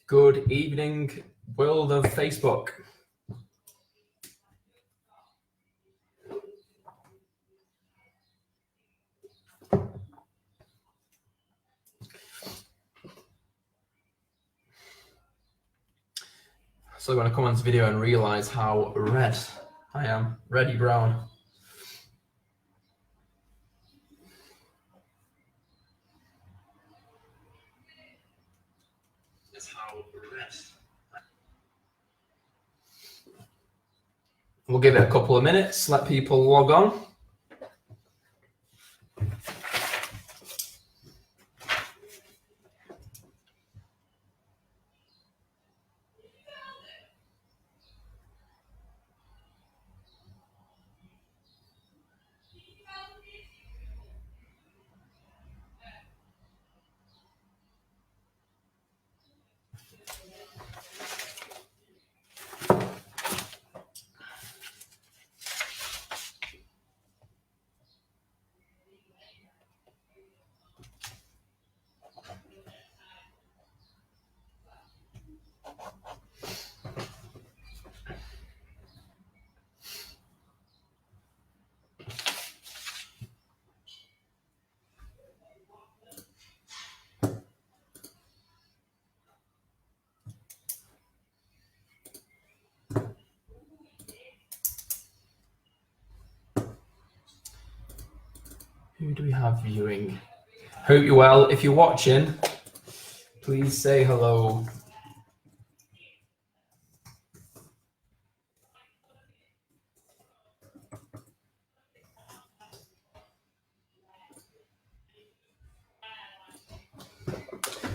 Good evening, world of Facebook. So when I come on this video and realize how red I am, reddy brown. That's how red. We'll give it a couple of minutes, let people log on. Who do we have viewing? Hope you're well. If you're watching, please say hello.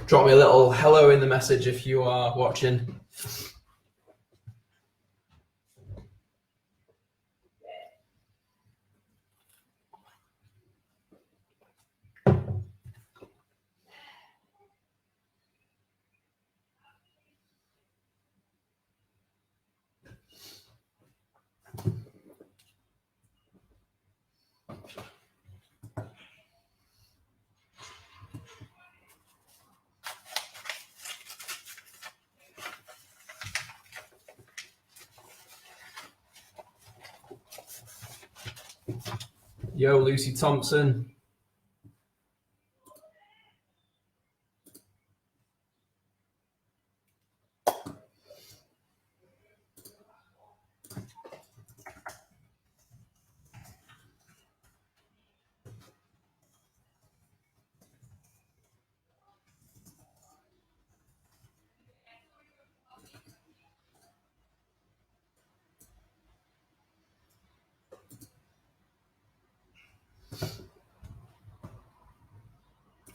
Drop me a little hello in the message if you are watching. Yo, Lucy Thompson.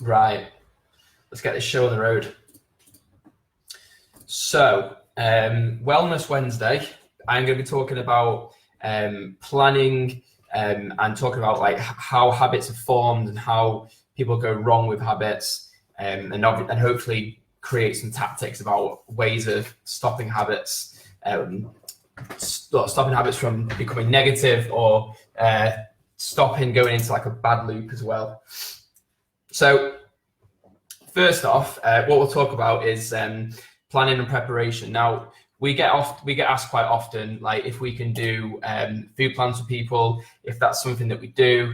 Right, let's get this show on the road. So, Wellness Wednesday, I'm going to be talking about planning and talking about like how habits are formed and how people go wrong with habits, and hopefully create some tactics about ways of stopping habits, stopping habits from becoming negative or stopping going into like a bad loop as well. So first off, what we'll talk about is planning and preparation. Now, we get asked quite often, like if we can do food plans for people, if that's something that we do,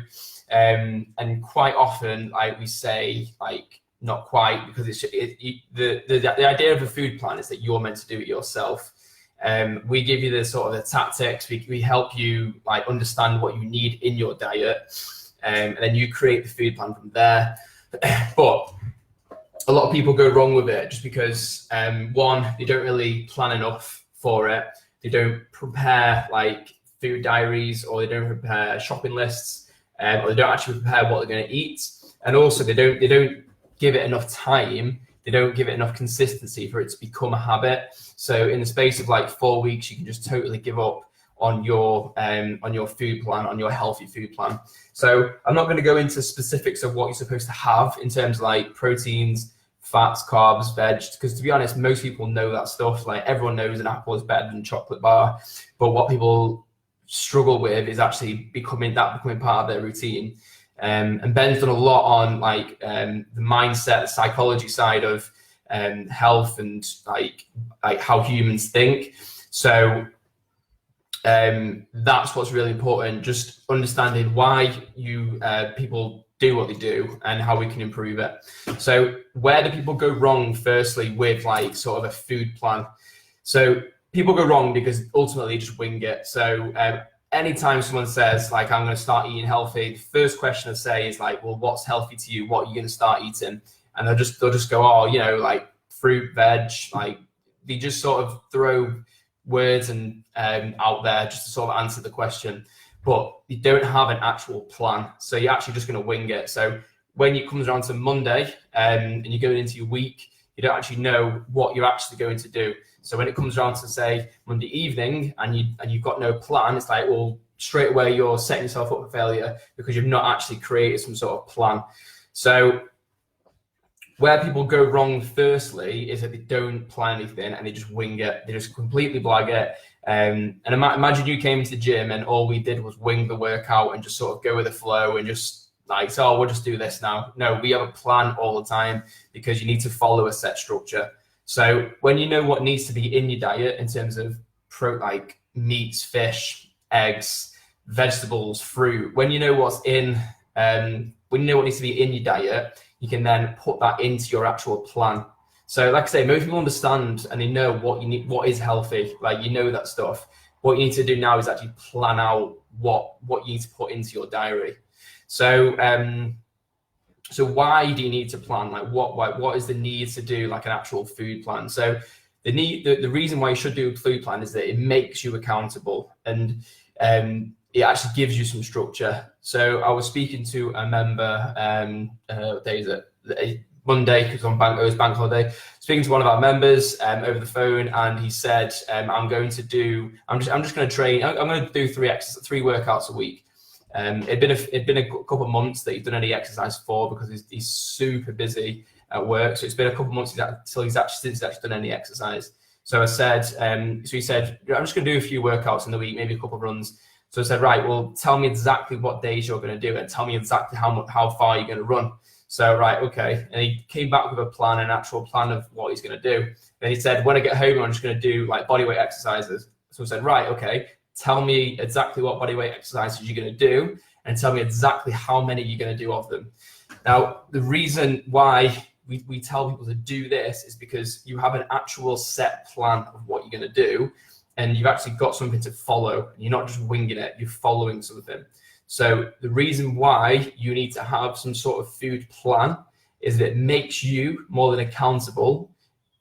and quite often, like we say, like not quite, because the idea of a food plan is that you're meant to do it yourself. We give you the sort of the tactics. We help you like understand what you need in your diet, and then you create the food plan from there. But a lot of people go wrong with it just because one, they don't really plan enough for it. They don't prepare like food diaries, or they don't prepare shopping lists, or they don't actually prepare what they're going to eat. And also they don't give it enough time. They don't give it enough consistency for it to become a habit. So in the space of like 4 weeks, you can just totally give up on your food plan, on your healthy food plan. So I'm not going to go into specifics of what you're supposed to have in terms of like proteins, fats, carbs, veg, because to be honest, most people know that stuff. Like everyone knows an apple is better than a chocolate bar, but what people struggle with is actually becoming part of their routine. And Ben's done a lot on like the mindset, the psychology side of health and like how humans think. So that's what's really important, just understanding why you people do what they do and how we can improve it. So where do people go wrong firstly with like sort of a food plan? So people go wrong because ultimately just wing it. So anytime someone says like, I'm going to start eating healthy, the first question I say is like, well, what's healthy to you? What are you going to start eating? And they'll just go, oh, you know, like fruit, veg, like they just sort of throw words and out there just to sort of answer the question, but you don't have an actual plan. So you're actually just going to wing it. So when it comes around to Monday and you're going into your week, you don't actually know what you're actually going to do. So when it comes around to say Monday evening and you've got no plan, it's like, well, straight away you're setting yourself up for failure because you've not actually created some sort of plan. So where people go wrong firstly is that they don't plan anything and they just wing it. They just completely blag it. And imagine you came to the gym and all we did was wing the workout and just sort of go with the flow and just like, so we'll just do this now. No, we have a plan all the time because you need to follow a set structure. So when you know what needs to be in your diet in terms of like meats, fish, eggs, vegetables, fruit, when you know what's in, when you know what needs to be in your diet, you can then put that into your actual plan. So like I say, most people understand and they know what you need, what is healthy, like you know that stuff. What you need to do now is actually plan out what you need to put into your diary. So so why do you need to plan? Like what is the need to do like an actual food plan? So the reason why you should do a food plan is that it makes you accountable and it actually gives you some structure. So I was speaking to a member, what day is it? Monday, because it was bank holiday. Speaking to one of our members over the phone, and he said, I'm just going to train. I'm going to do three workouts a week. It'd been a couple of months that he's done any exercise for because he's super busy at work. So it's been a couple of months since he's actually done any exercise. So I said, so he said, I'm just going to do a few workouts in the week, maybe a couple of runs. So I said, right, well, tell me exactly what days you're going to do it. Tell me exactly how far you're going to run. So, right, okay. And he came back with a plan, an actual plan of what he's going to do. Then he said, when I get home, I'm just going to do like bodyweight exercises. So I said, right, okay. Tell me exactly what bodyweight exercises you're going to do and tell me exactly how many you're going to do of them. Now, the reason why we tell people to do this is because you have an actual set plan of what you're going to do and you've actually got something to follow. You're not just winging it, you're following something. So the reason why you need to have some sort of food plan is that it makes you more than accountable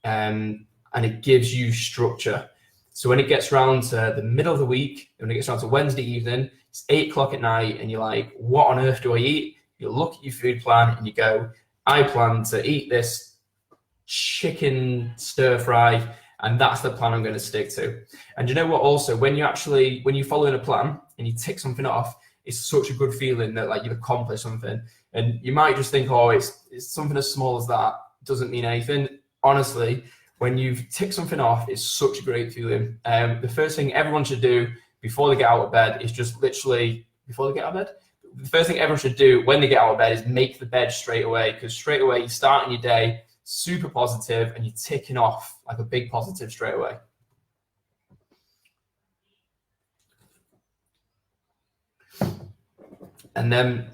and it gives you structure. So when it gets around to the middle of the week, when it gets around to Wednesday evening, it's 8 o'clock at night and you're like, what on earth do I eat? You look at your food plan and you go, I plan to eat this chicken stir fry and that's the plan I'm going to stick to. And you know what also, when you follow in a plan and you tick something off, it's such a good feeling that like you've accomplished something. And you might just think, oh, it's something as small as that, doesn't mean anything. Honestly, when you've ticked something off, it's such a great feeling. The first thing everyone should do before they get out of bed is just literally, before they get out of bed? The first thing everyone should do when they get out of bed is make the bed straight away, because straight away you're starting your day super positive and you're ticking off like a big positive straight away. And then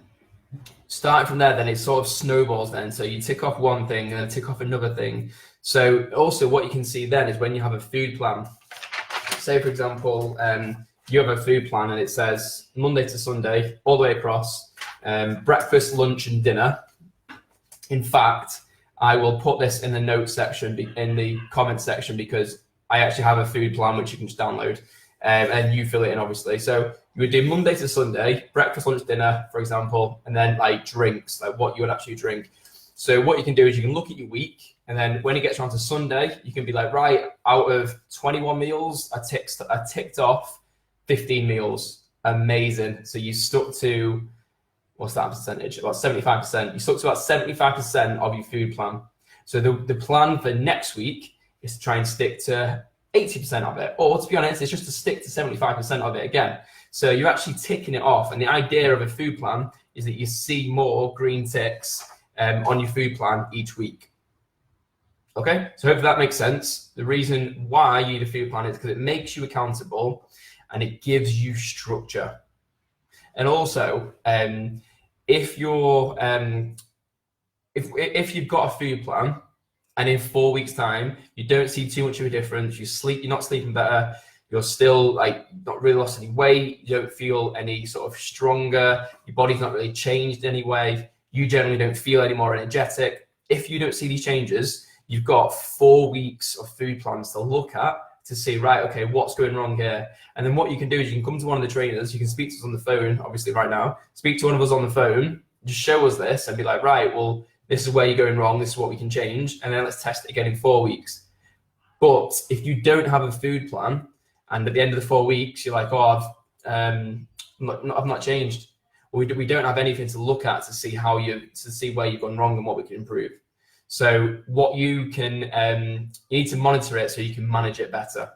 starting from there, then it sort of snowballs then. So you tick off one thing and then tick off another thing. So also what you can see then is when you have a food plan, say for example, you have a food plan and it says Monday to Sunday, all the way across, breakfast, lunch and dinner. In fact, I will put this in the notes section, in the comment section, because I actually have a food plan which you can just download and you fill it in obviously. So you would do Monday to Sunday, breakfast, lunch, dinner, for example, and then like drinks, like what you would actually drink. So what you can do is you can look at your week, and then when it gets around to Sunday, you can be like, right, out of 21 meals, I ticked off 15 meals. Amazing. So you stuck to, what's that percentage? About 75%. You stuck to about 75% of your food plan. So the plan for next week is to try and stick to 80% of it. Or to be honest, it's just to stick to 75% of it again. So you're actually ticking it off. And the idea of a food plan is that you see more green ticks on your food plan each week. Okay, so hopefully that makes sense. The reason why you need a food plan is because it makes you accountable and it gives you structure. And also, if you're if you've got a food plan and in 4 weeks' time you don't see too much of a difference, you're not sleeping better, you're still like not really lost any weight, you don't feel any sort of stronger, your body's not really changed in any way, you generally don't feel any more energetic. If you don't see these changes, you've got 4 weeks of food plans to look at to see, right, okay, what's going wrong here? And then what you can do is you can come to one of the trainers, you can speak to us on the phone, obviously right now, speak to one of us on the phone, just show us this and be like, right, well, this is where you're going wrong, this is what we can change, and then let's test it again in 4 weeks. But if you don't have a food plan, and at the end of the 4 weeks, you're like, oh, I've not changed. We don't have anything to look at to see where you've gone wrong and what we can improve. So what you can, you need to monitor it so you can manage it better.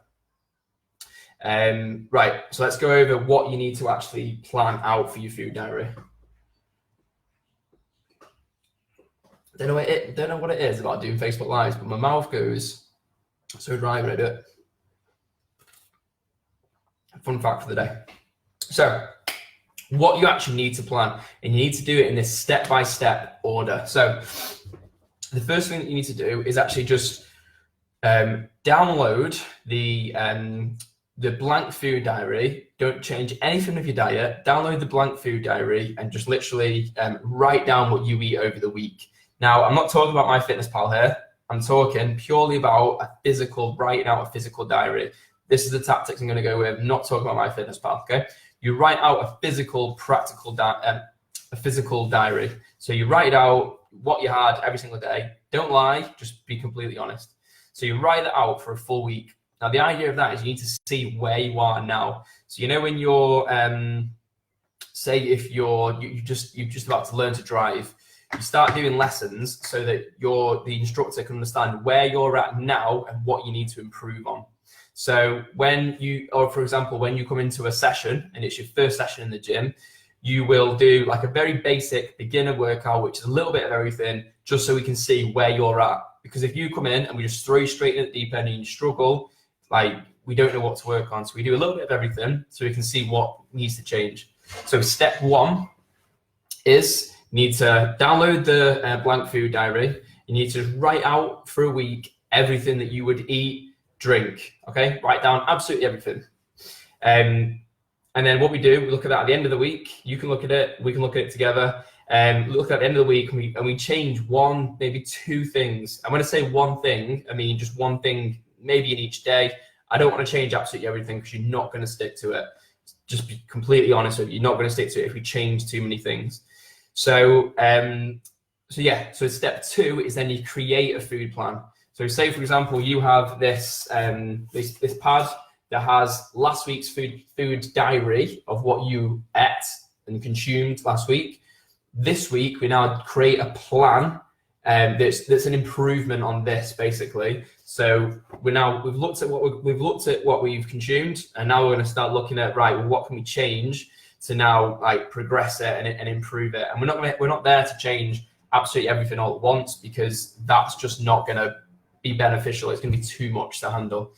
Right, so let's go over what you need to actually plan out for your food diary. Don't know what it is about doing Facebook Lives, but my mouth goes so dry when I do it. Fun fact for the day. So what you actually need to plan, and you need to do it in this step-by-step order. So the first thing that you need to do is actually just download the blank food diary. Don't change anything with your diet. Download the blank food diary and just literally write down what you eat over the week. Now, I'm not talking about MyFitnessPal here. I'm talking purely about writing out a physical diary. This is the tactics I'm going to go with. I'm not talking about MyFitnessPal, okay? You write out a physical, practical diary. So you write out what you had every single day. Don't lie, just be completely honest. So you write that out for a full week. Now, the idea of that is you need to see where you are now. So, you know, when you're, say if you're just about to learn to drive, you start doing lessons so that the instructor can understand where you're at now and what you need to improve on. So for example, when you come into a session and it's your first session in the gym, you will do like a very basic beginner workout, which is a little bit of everything, just so we can see where you're at. Because if you come in and we just throw you straight in at the deep end and you struggle, like we don't know what to work on. So we do a little bit of everything so we can see what needs to change. So step one is you need to download the blank food diary. You need to write out for a week everything that you would eat, drink, okay? Write down absolutely everything. And then what we do, we look at that at the end of the week. You can look at it, we can look at it together. Look at the end of the week and we change one, maybe two things. And when I say one thing, I mean just one thing, maybe in each day. I don't want to change absolutely everything because you're not going to stick to it. Just be completely honest with you, you're not going to stick to it if we change too many things. So, so step two is then you create a food plan. So say, for example, you have this this pad that has last week's food diary of what you ate and consumed last week. This week, we now create a plan that's an improvement on this, basically. So we've looked at what we've consumed, and now we're going to start looking at, right, well, what can we change to now like progress it and improve it. And we're not there to change absolutely everything all at once, because that's just not going to be beneficial. It's going to be too much to handle.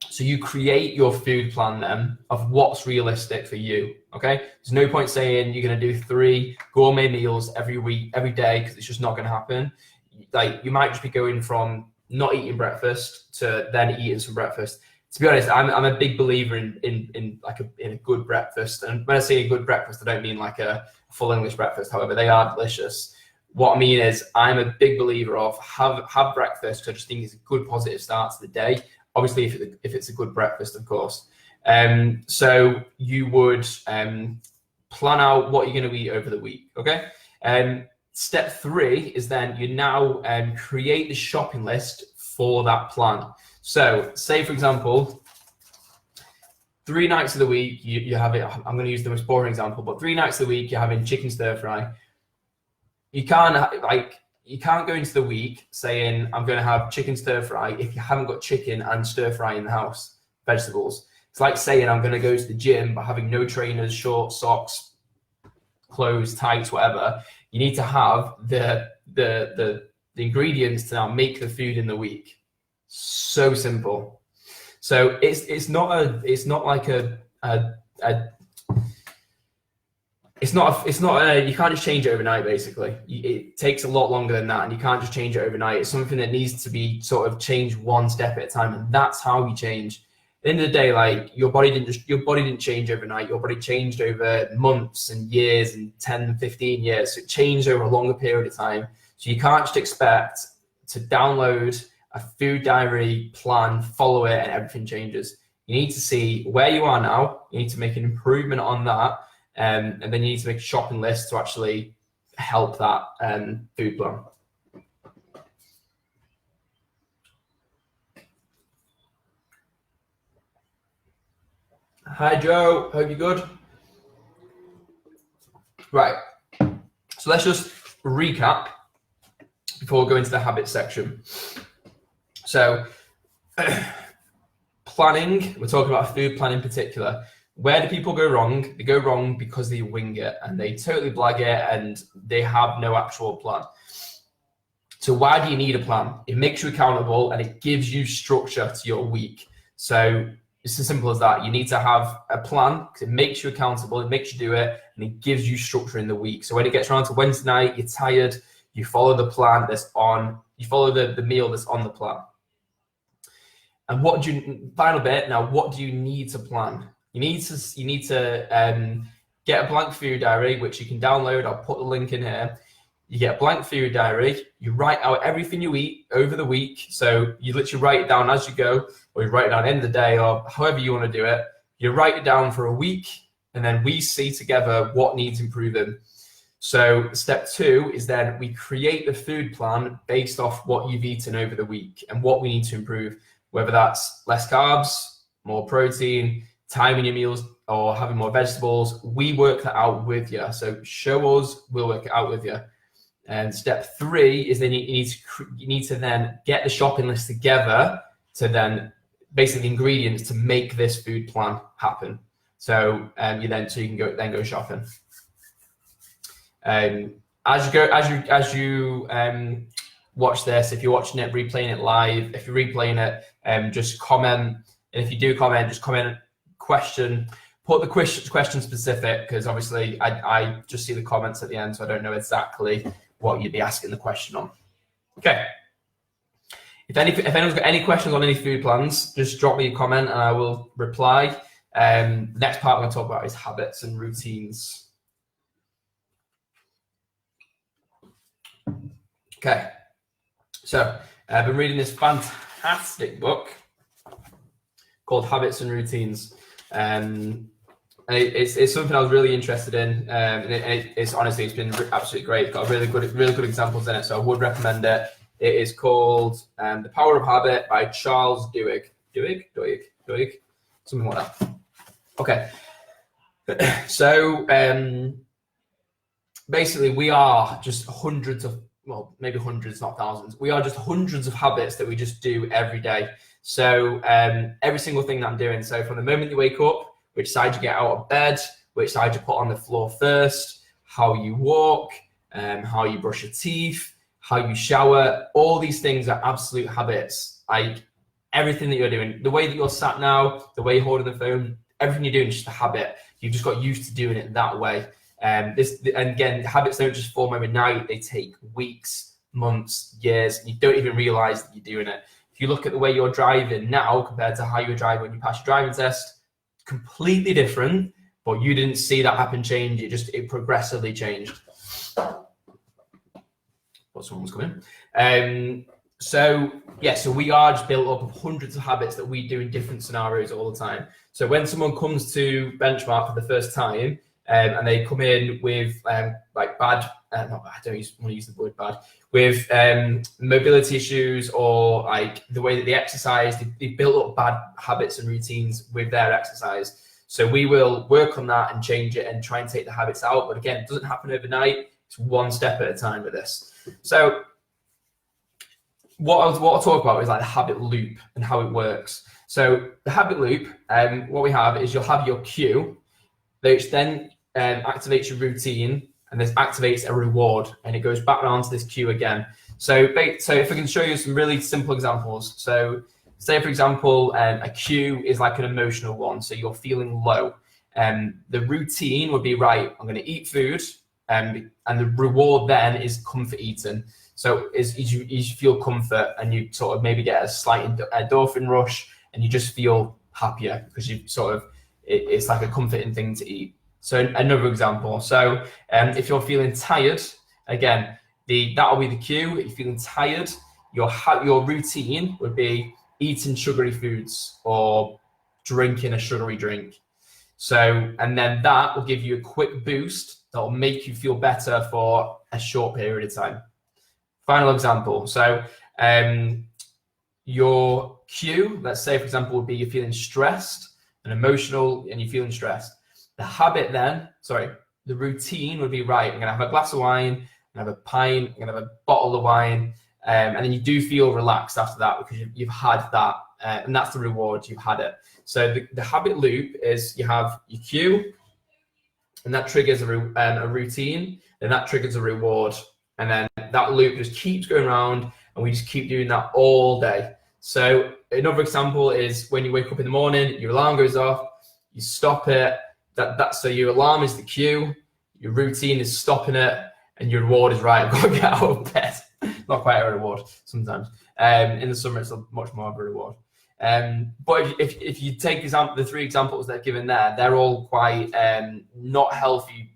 So you create your food plan then of what's realistic for you. Okay, there's no point saying you're going to do 3 gourmet meals every week, every day, because it's just not going to happen. Like, you might just be going from not eating breakfast to then eating some breakfast. To be honest, I'm a big believer in a good breakfast. And when I say a good breakfast, I don't mean like a full English breakfast. However, they are delicious. What I mean is I'm a big believer of have breakfast, because I just think it's a good positive start to the day. Obviously, if it's a good breakfast, of course. So you would plan out what you're going to eat over the week, okay? Step 3 is then you now create the shopping list for that plan. So say, for example, 3 nights of the week, you have it. I'm going to use the most boring example, but 3 nights of the week, you're having chicken stir fry. You can't go into the week saying, I'm going to have chicken stir fry if you haven't got chicken and stir fry in the house, vegetables. It's like saying I'm going to go to the gym but having no trainers, shorts, socks, clothes, tights, whatever. You need to have the the ingredients to now make the food in the week. So simple. So it's not like you can't just change it overnight. Basically, it takes a lot longer than that, and you can't just change it overnight. It's something that needs to be sort of changed one step at a time, and that's how you change. At the end of the day, like your body didn't change overnight. Your body changed over months and years and 10, 15 years. So it changed over a longer period of time. So you can't just expect to download a food diary plan, follow it, and everything changes. You need to see where you are now. You need to make an improvement on that. And then you need to make a shopping list to actually help that food plan. Hi, Joe. Hope you're good. Right. So let's just recap before we go into the habits section. So planning, we're talking about food planning in particular. Where do people go wrong? They go wrong because they wing it and they totally blag it and they have no actual plan. So why do you need a plan? It makes you accountable and it gives you structure to your week. So it's as simple as that. You need to have a plan because it makes you accountable, it makes you do it, and it gives you structure in the week. So when it gets around to Wednesday night, you're tired, you follow the plan that's on, you follow the meal that's on the plan. And final bit, now what do you need to plan? You need to get a blank food diary, which you can download. I'll put the link in here. You get a blank food diary. You write out everything you eat over the week. So you literally write it down as you go, or you write it down at the end of the day, or however you want to do it. You write it down for a week, and then we see together what needs improving. So step 2 is then we create the food plan based off what you've eaten over the week and what we need to improve, whether that's less carbs, more protein, timing your meals, or having more vegetables. We work that out with you. So show us, we'll work it out with you. And step 3 is then you need to then get the shopping list together to then basically you to make this food plan happen. So you can go shopping. As you watch this, if you're watching it, replaying it live, if you're replaying it, just comment. And if you do comment, just comment question. Put the question specific, because obviously I just see the comments at the end, so I don't know exactly what you'd be asking the question on. Okay. If anyone's got any questions on any food plans, just drop me a comment and I will reply. The next part I'm going to talk about is habits and routines. Okay. So I've been reading this fantastic book called Habits and Routines. It's something I was really interested in, and it's honestly, it's been absolutely great. It's got really good examples in it, so I would recommend it. It is called The Power of Habit by Charles Duhigg, something like that. Okay, so basically we are just maybe hundreds, not thousands. We are just hundreds of habits that we just do every day. So every single thing that I'm doing. So from the moment you wake up, which side you get out of bed, which side you put on the floor first, how you walk, how you brush your teeth, how you shower, all these things are absolute habits. Like everything that you're doing, the way that you're sat now, the way you're holding the phone, everything you're doing is just a habit. You've just got used to doing it that way. And again, habits don't just form overnight. They take weeks, months, years, and you don't even realize that you're doing it. If you look at the way you're driving now compared to how you were driving when you passed your driving test, completely different, but you didn't see that happen change. It progressively changed. But someone's coming. So we are just built up of hundreds of habits that we do in different scenarios all the time. So when someone comes to Benchmark for the first time, and they come in with like bad, I don't want to use the word bad, with mobility issues or like the way that they exercise, they built up bad habits and routines with their exercise. So we will work on that and change it and try and take the habits out. But again, it doesn't happen overnight. It's one step at a time with this. So what I'll talk about is like the habit loop and how it works. So the habit loop, what we have is you'll have your cue, which then activates your routine, and this activates a reward, and it goes back around to this cue again. So if I can show you some really simple examples. So say, for example, a cue is like an emotional one. So you're feeling low. The routine would be, right, I'm going to eat food, and the reward then is comfort eating. So you feel comfort, and you sort of maybe get a slight endorphin rush, and you just feel happier because you sort of, it's like a comforting thing to eat. So another example. So if you're feeling tired, again, that'll be the cue. If you're feeling tired, your routine would be eating sugary foods or drinking a sugary drink. So, and then that will give you a quick boost that will make you feel better for a short period of time. Final example. So your cue, let's say, for example, would be you're feeling stressed and emotional and you're feeling stressed. The routine would be, right, I'm going to have a glass of wine, I'm going to have a pint, I'm going to have a bottle of wine, and then you do feel relaxed after that because you've had that, and that's the reward, you've had it. So the habit loop is you have your cue, and that triggers a routine, then that triggers a reward, and then that loop just keeps going around, and we just keep doing that all day. So another example is when you wake up in the morning, your alarm goes off, you stop it. So your alarm is the cue, your routine is stopping it, and your reward is, right, I'm going to get out of bed. Not quite a reward sometimes. In the summer, it's much more of a reward. But if you take the three examples that are given there, they're all quite not healthy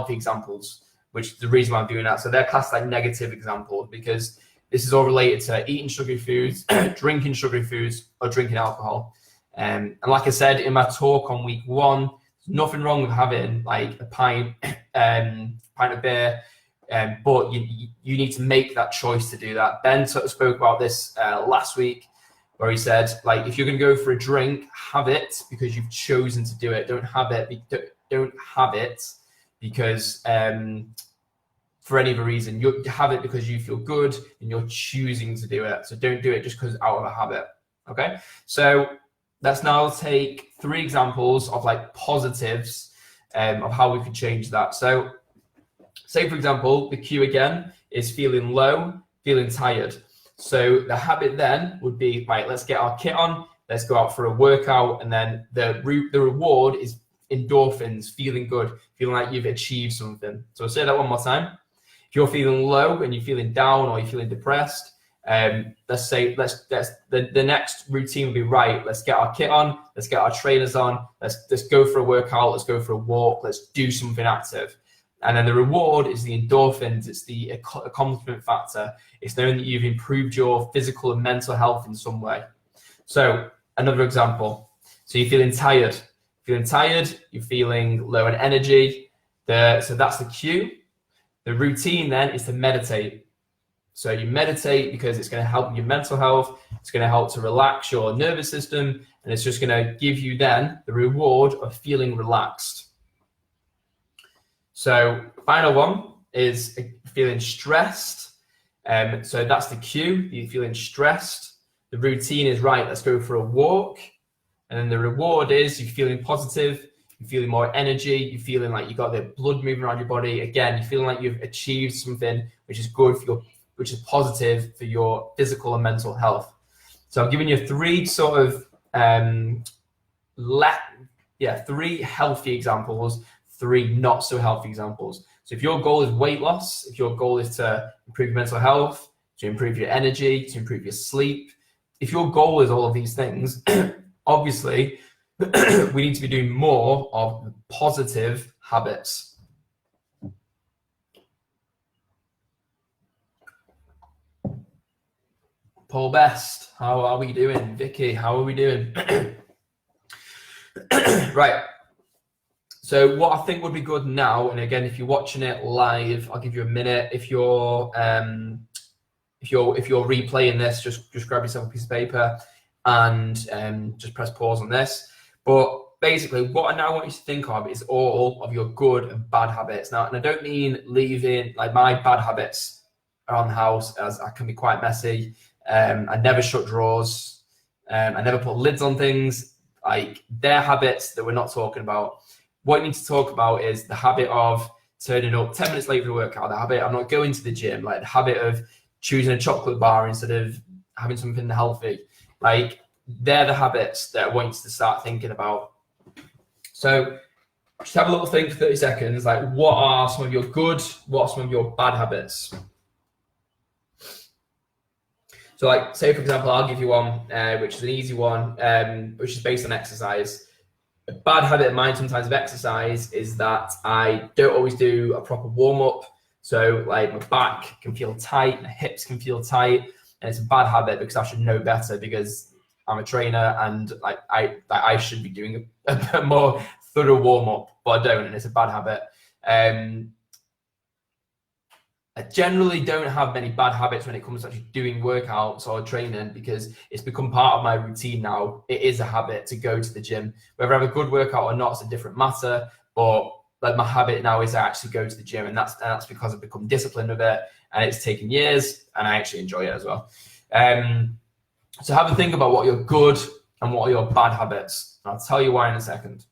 examples, which is the reason why I'm doing that. So they're classed like negative examples because this is all related to eating sugary foods, drinking sugary foods, or drinking alcohol. And like I said in my talk on week 1, there's nothing wrong with having like a pint of beer, but you need to make that choice to do that. Ben sort of spoke about this last week, where he said, like, if you're going to go for a drink, have it because you've chosen to do it. Don't have it because for any other reason. You have it because you feel good and you're choosing to do it. So don't do it just because out of a habit. Okay, so let's now take 3 examples of like positives of how we could change that. So say, for example, the cue again is feeling low, feeling tired. So the habit then would be, right, let's get our kit on, let's go out for a workout, and then the reward is endorphins, feeling good, feeling like you've achieved something. So I'll say that one more time. If you're feeling low and you're feeling down or you're feeling depressed, let's say the next routine would be, right, let's get our kit on, let's get our trainers on, let's go for a workout, let's go for a walk, let's do something active. And then the reward is the endorphins, it's the accomplishment factor. It's knowing that you've improved your physical and mental health in some way. So another example. So you're feeling tired, you're feeling low in energy. So that's the cue. The routine then is to meditate. So you meditate because it's going to help your mental health. It's going to help to relax your nervous system. And it's just going to give you then the reward of feeling relaxed. So final one is feeling stressed. So that's the cue. You're feeling stressed. The routine is, right, let's go for a walk. And then the reward is you're feeling positive. You're feeling more energy. You're feeling like you've got the blood moving around your body. Again, you're feeling like you've achieved something which is good for which is positive for your physical and mental health. So I've given you 3 sort of 3 healthy examples, 3 not so healthy examples. So if your goal is weight loss, if your goal is to improve your mental health, to improve your energy, to improve your sleep, if your goal is all of these things, obviously we need to be doing more of positive habits. Paul Best, how are we doing? Vicky, how are we doing? Right. So what I think would be good now, and again, if you're watching it live, I'll give you a minute. If you're replaying this, just grab yourself a piece of paper and just press pause on this. But basically, what I now want you to think of is all of your good and bad habits. Now, and I don't mean leaving, like my bad habits around the house, as I can be quite messy. I never shut drawers. I never put lids on things. Like, they're habits that we're not talking about. What you need to talk about is the habit of turning up 10 minutes late for the workout, the habit of not going to the gym, like the habit of choosing a chocolate bar instead of having something healthy. Like, they're the habits that I want you to start thinking about. So just have a little think for 30 seconds, like, what are some of your good, what are some of your bad habits? So, like, say, for example, I'll give you one, which is an easy one, which is based on exercise. A bad habit of mine sometimes of exercise is that I don't always do a proper warm-up. So, like, my back can feel tight, my hips can feel tight, and it's a bad habit because I should know better, because I'm a trainer and like I should be doing a more thorough warm-up, but I don't, and it's a bad habit. I generally don't have many bad habits when it comes to actually doing workouts or training, because it's become part of my routine now. It is a habit to go to the gym. Whether I have a good workout or not, it's a different matter, but like, my habit now is I actually go to the gym, and that's because I've become disciplined with it, and it's taken years, and I actually enjoy it as well. So have a think about what are your good and what are your bad habits. I'll tell you why in a second.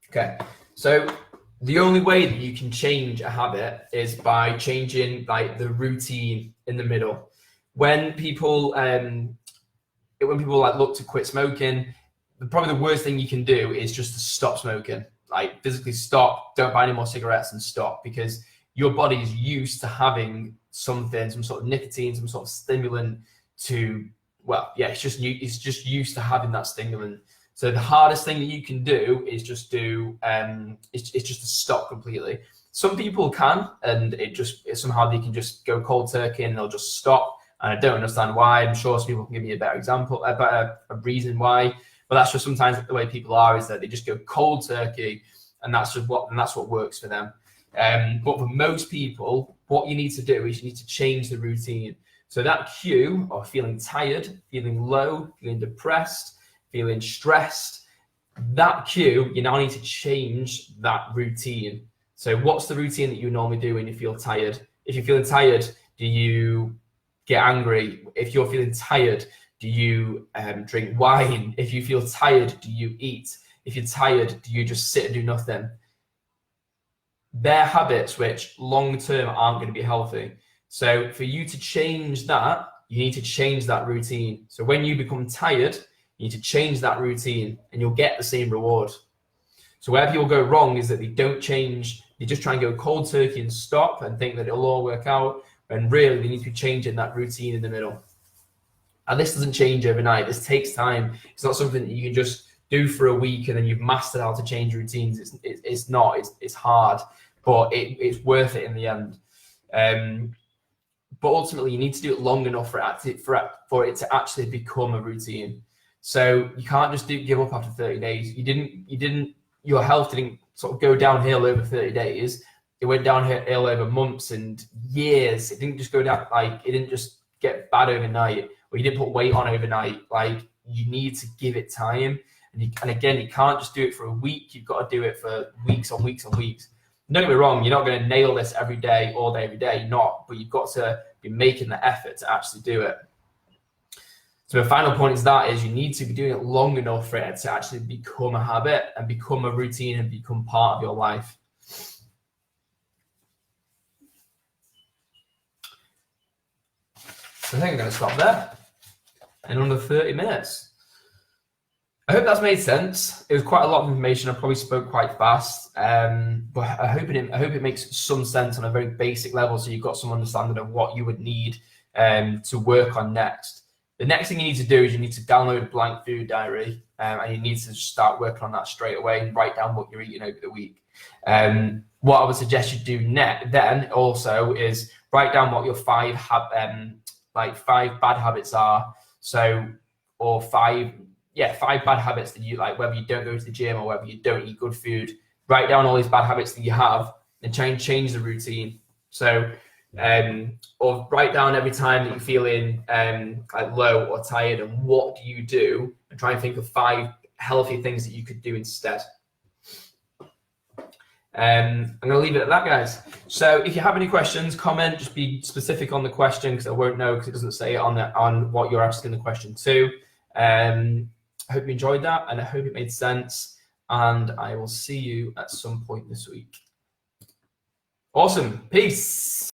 Okay, so the only way that you can change a habit is by changing like the routine in the middle. When people like look to quit smoking, probably the worst thing you can do is just to stop smoking. Like, physically stop, don't buy any more cigarettes and stop, because your body is used to having something, some sort of nicotine, some sort of stimulant to, well, yeah, it's just used to having that stimulant. So the hardest thing that you can do is just it's just to stop completely. Some people can, and somehow they can just go cold turkey and they'll just stop. And I don't understand why. I'm sure some people can give me a better example, a better reason why. But that's just sometimes the way people are, is that they just go cold turkey, and that's what works for them. But for most people, what you need to do is you need to change the routine. So that cue of feeling tired, feeling low, feeling depressed, feeling stressed, that cue, you now need to change that routine. So what's the routine that you normally do when you feel tired? If you're feeling tired, do you get angry? If you're feeling tired, do you drink wine? If you feel tired, do you eat? If you're tired, do you just sit and do nothing? They're habits which long-term aren't going to be healthy. So for you to change that, you need to change that routine. So when you become tired, you need to change that routine, and you'll get the same reward. So where people go wrong is that they don't change, they just try and go cold turkey and stop and think that it'll all work out, when really they need to be changing that routine in the middle. And this doesn't change overnight. This takes time. It's not something that you can just do for a week and then you've mastered how to change routines. It's not. It's hard, but it's worth it in the end. But ultimately, you need to do it long enough for it to actually become a routine. So you can't just give up after 30 days. Your health didn't sort of go downhill over 30 days. It went downhill over months and years. It didn't just go down, like, it didn't just get bad overnight, or you didn't put weight on overnight. Like, you need to give it time. And again, you can't just do it for a week. You've got to do it for weeks on weeks on weeks. Don't get me wrong, you're not going to nail this every day, all day, every day, not, but you've got to be making the effort to actually do it. So the final point is you need to be doing it long enough for it to actually become a habit and become a routine and become part of your life. So I think I'm going to stop there in under 30 minutes. I hope that's made sense. It was quite a lot of information. I probably spoke quite fast, but I hope it makes some sense on a very basic level, so you've got some understanding of what you would need to work on next. The next thing you need to do is you need to download Blank Food Diary, and you need to start working on that straight away and write down what you're eating over the week. What I would suggest you do then also is write down what your five bad habits are. So, or five bad habits that you like, whether you don't go to the gym or whether you don't eat good food. Write down all these bad habits that you have and try and change the routine. So, or write down every time that you're feeling like low or tired, and what do you do, and try and think of 5 healthy things that you could do instead. I'm going to leave it at that, guys. So if you have any questions, comment, just be specific on the question, because I won't know, because it doesn't say it on what you're asking the question to. I hope you enjoyed that, and I hope it made sense. and I will see you at some point this week. Awesome. Peace.